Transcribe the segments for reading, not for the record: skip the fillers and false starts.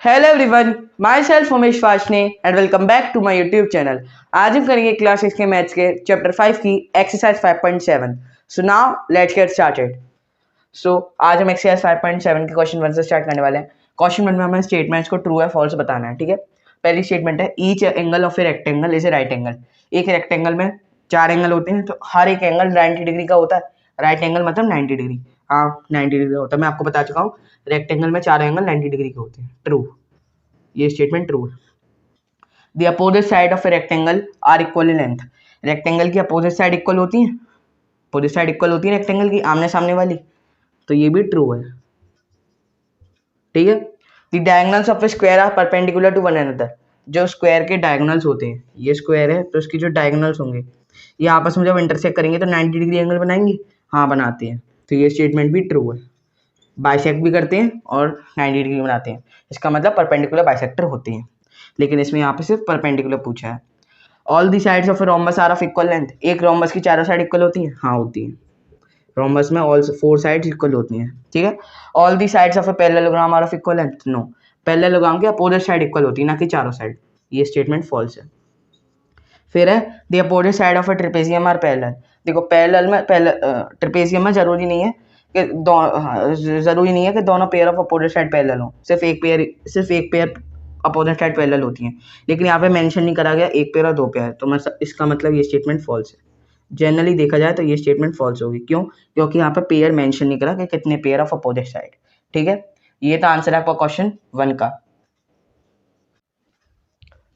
Hello everyone, myself Umesh Washne and welcome back to my YouTube channel. आज हम करेंगे class 6 के मैथ्स के चैप्टर 5 की exercise 5.7। So now let's get started. So आज हम एक्सरसाइज 5.7 के क्वेश्चन 1 से स्टार्ट करने वाले हैं। क्वेश्चन 1 में हमें स्टेटमेंट्स को ट्रू या फॉल्स बताना है, ठीक है। पहली स्टेटमेंट है each angle of a rectangle is a right angle. एक रेक्टेंगल में 4 एंगल होते हैं, तो हर एक एंगल 90 डिग्री का होता है। राइट एंगल मतलब 90 डिग्री। हाँ, 90 डिग्री होता है। मैं आपको बता चुका हूँ, रेक्टेंगल में 4 एंगल 90 डिग्री के होते हैं। ट्रू, ये स्टेटमेंट ट्रू है। The opposite side of a rectangle are equal in length. Rectangle की अपोजिट साइड इक्वल होती है, अपोजिट साइड इक्वल होती है रेक्टेंगल की, आमने सामने वाली, तो ये भी ट्रू है, ठीक है। The diagonals of a square are perpendicular to one another. जो स्क्वायर के डायगोनल्स होते हैं, ये स्क्वायर है तो इसकी जो डायगोनल्स होंगे ये आपस में जब इंटरसेक्ट करेंगे तो 90 डिग्री एंगल बनाएंगे। हाँ, बनाते हैं, तो ये स्टेटमेंट भी ट्रू है। बाइसेक्ट भी करते हैं और 90 डिग्री बनाते हैं, इसका मतलब परपेंडिकुलर बाइसेक्टर होते हैं। लेकिन इसमें यहाँ पे सिर्फ परपेंडिकुलर पूछा है। All the sides of a rhombus are of equal length. एक रोम्बस की चारों साइड इक्वल होती हैं? हाँ, होती हैं। रोम्बस में ऑल 4 साइड्स इक्वल होती हैं, ठीक है। All the sides of a parallelogram are of equal length. No, parallelogram की अपोजिट साइड इक्वल होती है, ना कि चारों साइड। ये स्टेटमेंट फॉल्स है। फिर है the opposite side of a trapezium are parallel. देखो, पैरेलल में ट्रेपेजियम में जरूरी नहीं है कि दोनों pair of opposite side parallel हो। सिर्फ एक पेयर अपोजिट साइड पैरेलल होती हैं, लेकिन यहाँ पे मेंशन नहीं करा गया एक पेयर और 2 पेयर, तो इसका मतलब ये स्टेटमेंट फॉल्स है। जनरली देखा जाए तो ये स्टेटमेंट फॉल्स होगी। क्यों? क्योंकि यहाँ पे पेयर मेंशन नहीं करा कि कितने पेयर ऑफ अपोजिट साइड, ठीक है। ये था आंसर आपका क्वेश्चन 1 का।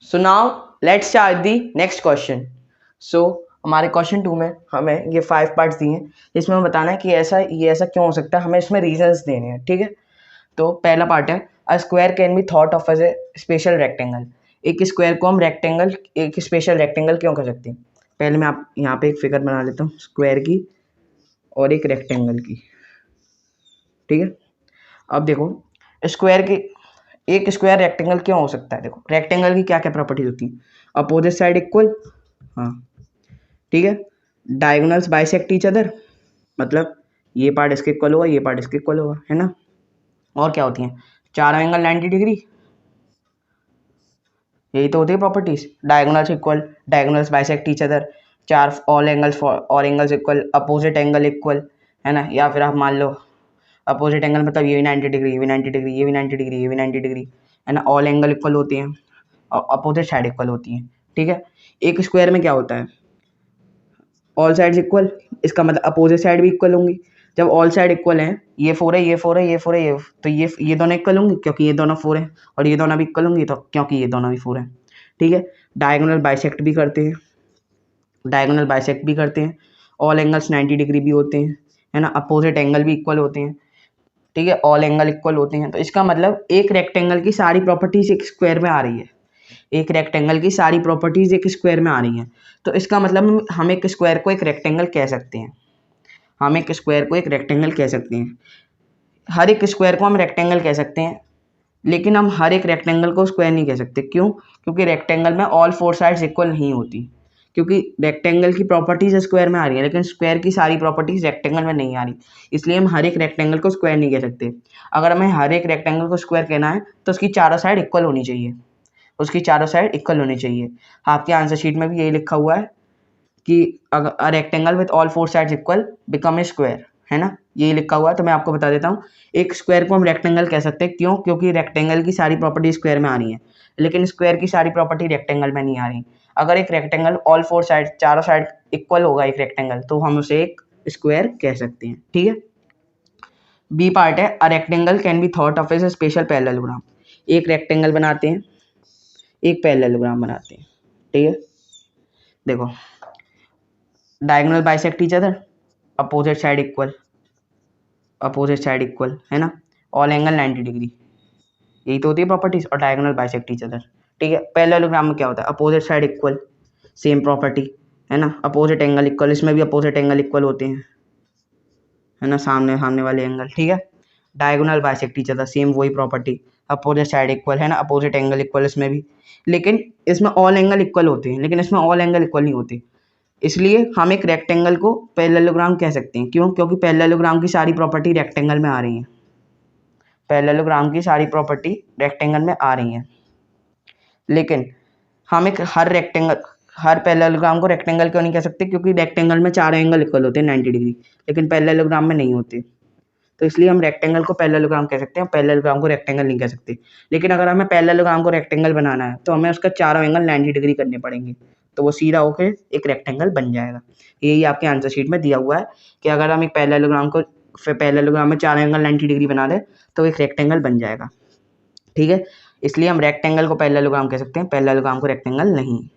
So now let's start the next question. So हमारे क्वेश्चन 2 में हमें ये 5 पार्ट्स दिए हैं, इसमें हमें बताना है कि ये ऐसा क्यों हो सकता है, हमें इसमें रीजंस देने हैं, ठीक है। तो पहला पार्ट है a square can be thought of as a special rectangle. एक स्क्वायर को हम एक स्पेशल रेक्टेंगल क्यों कर सकते हैं। पहले मैं आप यहाँ पे एक फिगर बना लेता हूँ स्क्वायर की और एक रेक्टेंगल की, ठीक है। अब देखो, स्क्वायर की एक स्क्वायर रेक्टेंगल क्यों हो सकता है। देखो, रेक्टेंगल की क्या क्या प्रॉपर्टीज होती हैं। अपोजिट साइड इक्वल, हाँ, ठीक है। डायगोनल्स बाइसेक्ट ईच अदर, मतलब ये पार्ट इसके इक्वल होगा, ये पार्ट इसके इक्वल होगा, है ना। और क्या होती हैं, 4 एंगल 90 डिग्री, यही तो होती है properties. Diagonals equal, diagonals bisect each other, 4 all angles equal, opposite angle equal, है ना। या फिर आप मान लो अपोजिट एंगल मतलब ये भी 90 डिग्री, ये भी 90 डिग्री, ये भी 90 डिग्री, ये भी 90 डिग्री, है ना। ऑल एंगल इक्वल होते हैं और अपोजिट साइड इक्वल होती हैं, ठीक है। एक स्क्वायर में क्या होता है, ऑल साइड्स इक्वल, इसका मतलब अपोजिट साइड भी इक्वल होंगी। जब ऑल साइड इक्वल हैं, ये 4 है, ये 4 है, ये 4 है, ये, तो ये दोनों इक्वल होंगी क्योंकि ये दोनों 4 हैं, और ये दोनों भी इक्वल होंगी तो क्योंकि ये दोनों भी 4 हैं, ठीक है। डायगोनल बाइसेक्ट भी करते हैं, डायगोनल बाइसेक्ट भी करते हैं। ऑल एंगल्स 90 डिग्री भी होते हैं, है ना। अपोजिट एंगल भी इक्वल होते हैं, ठीक है। ऑल एंगल इक्वल होते हैं, तो इसका मतलब एक रेक्टेंगल की सारी प्रॉपर्टीज एक स्क्वायर में आ रही है। एक रेक्टेंगल की सारी प्रॉपर्टीज एक स्क्वायर में आ रही हैं, तो इसका मतलब हम एक स्क्वायर को एक रेक्टेंगल कह सकते हैं। हम एक स्क्वायर को एक रेक्टेंगल कह सकते हैं। हर एक स्क्वायर को हम रेक्टेंगल कह सकते हैं, लेकिन हम हर एक रेक्टेंगल को स्क्वायर नहीं कह सकते। क्यों? क्योंकि रेक्टेंगल में ऑल 4 साइड्स इक्वल नहीं होती, क्योंकि रेक्टेंगल की प्रॉपर्टीज स्क्वायर में आ रही है, लेकिन स्क्वायर की सारी प्रॉपर्टीज रेक्टेंगल में नहीं आ रही, इसलिए हम हर एक रेक्टेंगल को स्क्वायर नहीं कह सकते। अगर हमें हर एक रेक्टेंगल को स्क्वायर कहना है तो उसकी चारों साइड इक्वल होनी चाहिए, उसकी चारों साइड इक्वल होनी चाहिए। आपके आंसर शीट में भी यही लिखा हुआ है कि अगर rectangle with all 4 sides equal become a square, है ना, यही लिखा हुआ है। तो मैं आपको बता देता हूँ, एक स्क्वायर को हम रेक्टेंगल कह सकते हैं। क्यों? क्योंकि रेक्टेंगल की सारी प्रॉपर्टी स्क्वायर में आ रही है, लेकिन स्क्वायर की सारी प्रॉपर्टी रेक्टेंगल में नहीं आ रही। अगर एक रेक्टेंगल ऑल 4 साइड, चारों साइड इक्वल होगा एक रेक्टेंगल, तो हम उसे एक स्क्वायर कह सकते हैं, ठीक है। बी पार्ट है a rectangle can be thought of as a special parallelogram. एक रेक्टेंगल बनाते हैं, एक पैरेललोग्राम बनाते हैं, ठीक है। देखो, diagonal bisect each other, opposite side equal, opposite side equal, है ना। ऑल एंगल 90 डिग्री, यही तो होती है प्रॉपर्टीज। और डायगोनल बाइसेक्ट ईच अदर, ठीक है। पैरेललोग्राम में क्या होता है, opposite side equal, same property, है ना। अपोजिट एंगल इक्वल, इसमें भी अपोजिट एंगल इक्वल होते हैं, है ना, सामने सामने वाले एंगल, ठीक है। Diagonal bisect each other, same वही प्रॉपर्टी, अपोजिट साइड इक्वल, है ना, अपोजिट एंगल इक्वल इसमें भी। लेकिन इसमें ऑल एंगल इक्वल होते हैं, लेकिन इसमें ऑल एंगल इक्वल नहीं होते, इसलिए हम एक रेक्टेंगल को पैरेललोग्राम कह सकते हैं। क्यों? क्योंकि पैरेललोग्राम की सारी प्रॉपर्टी रेक्टेंगल में आ रही हैं, पैरेललोग्राम की सारी प्रॉपर्टी रेक्टेंगल में आ रही हैं, लेकिन हम एक हर पैरेललोग्राम को रेक्टेंगल क्यों नहीं कह सकते? क्योंकि रेक्टेंगल में चार एंगल इक्वल होते हैं 90 डिग्री, लेकिन पैरेललोग्राम में नहीं होते। तो इसलिए हम रेक्टेंगल को पैरेललोग्राम कह सकते हैं, पैरेललोग्राम को रेक्टेंगल नहीं कह सकते। लेकिन अगर हमें पैरेललोग्राम को रेक्टेंगल बनाना है तो हमें उसका चारों एंगल 90 डिग्री करने पड़ेंगे, तो वो सीधा होकर एक रेक्टेंगल बन जाएगा। यही आपके आंसर शीट में दिया हुआ है कि अगर हम एक पैरेललोग्राम में चार एंगल 90 डिग्री बना दें तो एक रेक्टेंगल बन जाएगा। ठीक है, इसलिए हम रेक्टेंगल को पैरेललोग्राम कह सकते हैं, पैरेललोग्राम को रेक्टेंगल नहीं।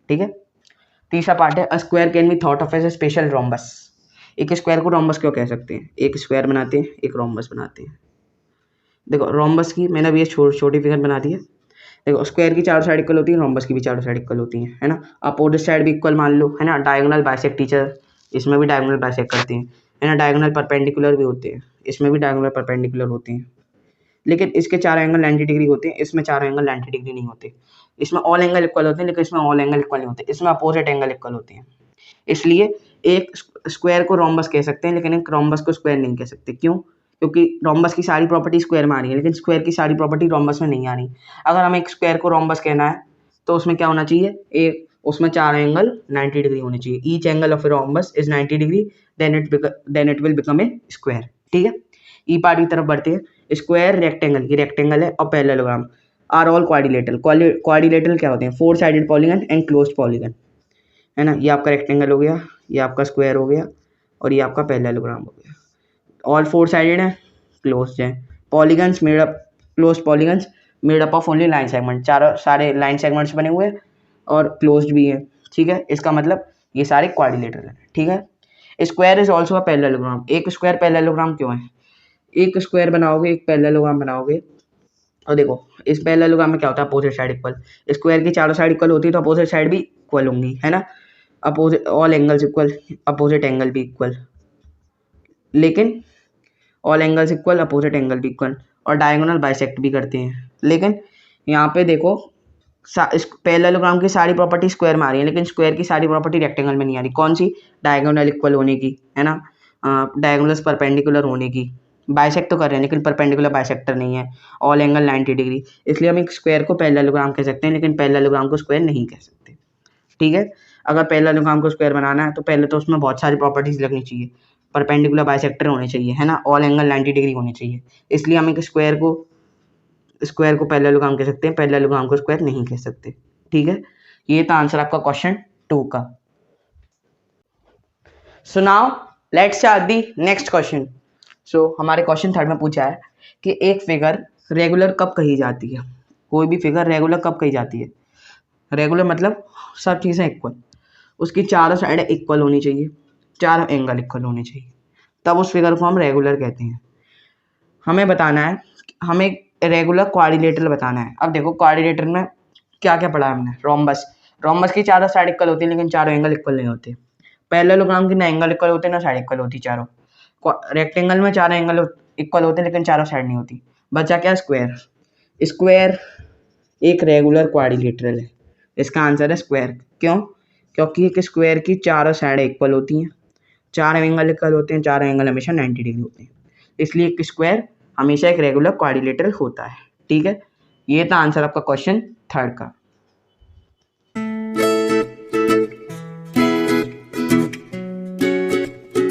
ठीक है, तीसरा पार्ट है a square can be thought of as a special rhombus. एक स्क्वायर को रोम्बस क्यों कह सकते हैं? एक स्क्वायर बनाते हैं, एक रोम्बस बनाते हैं। देखो रोम्बस की मैंने अभी ये छोटी फिगर बना दी है। देखो स्क्वायर की चारों साइड इक्वल होती है, रोम्बस की भी चारों साइड इक्वल होती है ना। अपोजिट साइड भी इक्वल मान लो, है ना। डायगोनल बाइसेक्ट टीचर, इसमें भी डायगोनल बाइसेक्ट करते हैं, है ना। डायगोनल परपेंडिकुलर भी होते हैं, इसमें भी डायगोनल परपेंडिकुलर होते हैं। लेकिन इसके चार एंगल 90 डिग्री होते हैं, इसमें चार एंगल 90 डिग्री नहीं होते। इसमें ऑल एंगल इक्वल होते हैं, लेकिन इसमें ऑल एंगल इक्वल नहीं होते, इसमें अपोजिट एंगल इक्वल होते हैं। इसलिए एक स्क्वायर को रोम्बस कह सकते हैं, लेकिन एक रोम्बस को स्क्वायर नहीं कह सकते। क्यों? क्योंकि रोम्बस की सारी प्रॉपर्टी स्क्वायर में आ रही है, लेकिन स्क्वायर की सारी प्रॉपर्टी रोम्बस में नहीं आ रही। अगर हमें एक स्क्वायर को रोम्बस कहना है तो उसमें क्या होना चाहिए? उसमें चार एंगल 90 डिग्री होने चाहिए। Each angle of a rhombus is 90 degree, then it will become a square. ठीक है, ई पार्ट की तरफ बढ़ते हैं। स्क्वायर रेक्टेंगल, ये रेक्टेंगल है, और parallelogram are all quadrilateral. Quadrilateral क्या होते हैं? Four sided polygon and closed polygon, है ना। ये आपका रेक्टेंगल हो गया, ये आपका स्क्वायर हो गया, और ये आपका पैरेललोग्राम हो गया। ऑल फोर साइडेड है, क्लोज्ड है। Polygons made up, closed polygons made up of only line segment, चारों सारे लाइन सेगमेंट्स बने हुए हैं और क्लोज्ड भी है। ठीक है, इसका मतलब ये सारे क्वाड्रिलेटरल है। ठीक है, square is also a parallelogram. एक स्क्वायर पैरेललोग्राम क्यों है? एक स्क्वायर बनाओगे, एक पैरेललोग्राम बनाओगे, और देखो इस पैरेललोग्राम में क्या होता है? Opposite side equal. स्क्वायर की चारों साइड इक्वल होती है तो अपोजिट साइड भी इक्वल होंगी, है ना। Opposite all angles equal, opposite angle भी इक्वल, लेकिन all angles equal, opposite angle भी इक्वल, और डायगोनल बाइसेक्ट भी करते हैं। लेकिन यहाँ पे देखो पैरेललोग्राम की सारी प्रॉपर्टी स्क्वायर में आ रही है, लेकिन स्क्वायर की सारी प्रॉपर्टी रेक्टेंगल में नहीं आ रही। कौन सी? डायगोनल इक्वल होने की, है ना, डायगोनल्स परपेंडिकुलर होने की। बाइसेक्ट तो कर रहे हैं, लेकिन परपेंडिकुलर बाइसेक्टर नहीं है। ऑल एंगल 90 डिग्री, इसलिए हम एक स्क्वायर को पैरेललोग्राम कह सकते हैं, लेकिन पैरेललोग्राम को स्क्वायर नहीं कह सकते। ठीक है, अगर पैरेललोग्राम को स्क्वायर बनाना है तो पहले तो उसमें बहुत सारी प्रॉपर्टीज लगनी चाहिए। परपेंडिकुलर बाइसेक्टर होने चाहिए, है ना। ऑल एंगल 90 डिग्री होने चाहिए। इसलिए हम एक स्क्वायर को पैरेललोग्राम कह सकते हैं, पैरेललोग्राम को स्क्वायर नहीं कह सकते। ठीक है, ये था आंसर आपका क्वेश्चन 2 का। So now let's start the next question. So हमारे क्वेश्चन 3 में पूछा है कि एक फिगर रेगुलर कब कही जाती है? कोई भी फिगर रेगुलर कब कही जाती है? रेगुलर मतलब सब चीज़ें इक्वल, उसकी चारों साइड इक्वल होनी चाहिए, चारों एंगल इक्वल होने चाहिए, तब उस फिगर को हम रेगुलर कहते हैं। हमें बताना है, हमें रेगुलर क्वाड्रिलेटरल बताना है। अब देखो क्वाड्रिलेटरल में क्या क्या पढ़ा है हमने? रोम्बस, रोम्बस की चारों साइड इक्वल होती है, लेकिन चारों एंगल इक्वल नहीं होते। पैरेललोग्राम की ना एंगल इक्वल होते ना साइड इक्वल होती चारों। रेक्टेंगल में चारों एंगल इक्वल होते हैं, लेकिन चारों साइड नहीं होती। बचा क्या? स्क्वायर। स्क्वायर एक रेगुलर क्वाड्रिलेटरल है, इसका आंसर है स्क्वायर। क्यों? क्योंकि एक स्क्वायर की चारों साइड इक्वल होती हैं, चार एंगल इक्वल होते हैं, चार एंगल हमेशा 90 डिग्री होते हैं, इसलिए एक स्क्वायर हमेशा एक रेगुलर क्वाड्रिलेटरल होता है। ठीक है, ये था आंसर आपका क्वेश्चन 3 का।